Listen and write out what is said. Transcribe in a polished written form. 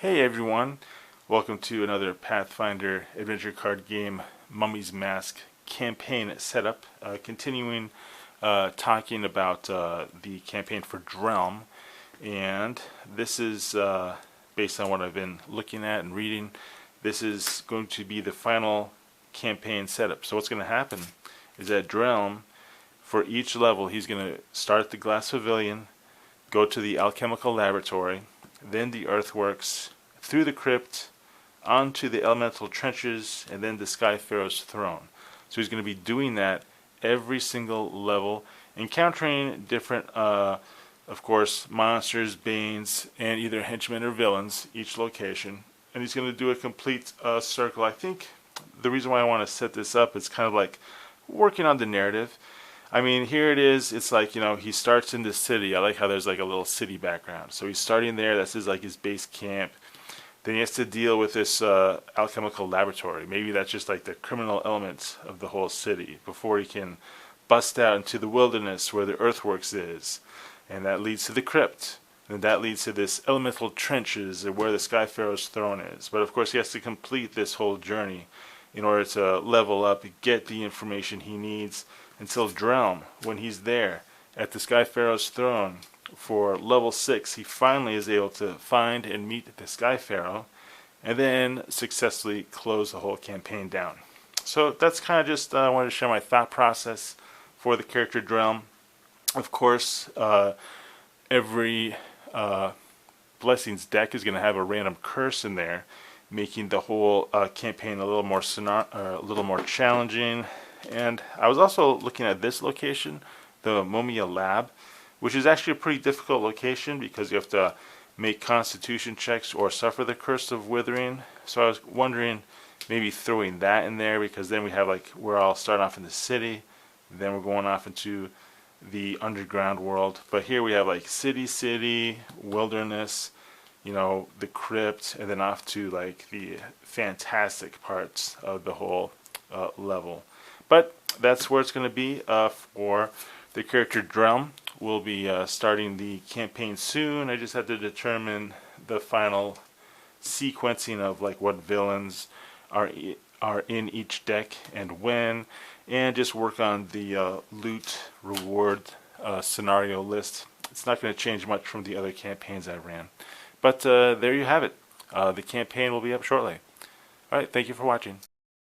Hey everyone, welcome to another Pathfinder adventure card game Mummy's Mask campaign setup. Continuing talking about the campaign for Drelm, and this is based on what I've been looking at and reading. This is going to be the final campaign setup. So what's going to happen is that Drelm, for each level, he's going to start at the Glass Pavilion, go to the Alchemical Laboratory, then the Earthworks, through the crypt, onto the elemental trenches, and then the Skypharaoh's throne. So he's going to be doing that every single level, encountering different, of course, monsters, banes, and either henchmen or villains, each location. And he's going to do a complete circle. I think the reason why I want to set this up is kind of like working on the narrative. I mean, here it is. It's like, he starts in the city. I like how there's like a little city background. So he's starting there. This is like his base camp. Then he has to deal with this alchemical laboratory. Maybe that's just like the criminal elements of the whole city before he can bust out into the wilderness where the earthworks is. And that leads to the crypt. And that leads to this elemental trenches where the Skypharaoh's throne is. But of course he has to complete this whole journey in order to level up, get the information he needs until Drelm, when he's there at the Skypharaoh's throne for level 6, he finally is able to find and meet the Skypharaoh and then successfully close the whole campaign down. So that's kind of just, I wanted to share my thought process for the character Drelm. Of course, every Blessings deck is going to have a random curse in there, making the whole campaign a little more challenging. And I was also looking at this location, the Mumia Lab, which is actually a pretty difficult location because you have to make constitution checks or suffer the curse of withering. So I was wondering maybe throwing that in there, because then we have like, we're all starting off in the city, then we're going off into the underground world. But here we have like city, wilderness, the crypt, and then off to like the fantastic parts of the whole level. But that's where it's going to be for the character Drelm. We'll be starting the campaign soon. I just have to determine the final sequencing of like what villains are in each deck and when, and just work on the loot reward scenario list. It's not going to change much from the other campaigns I ran. But there you have it. The campaign will be up shortly. Alright, thank you for watching.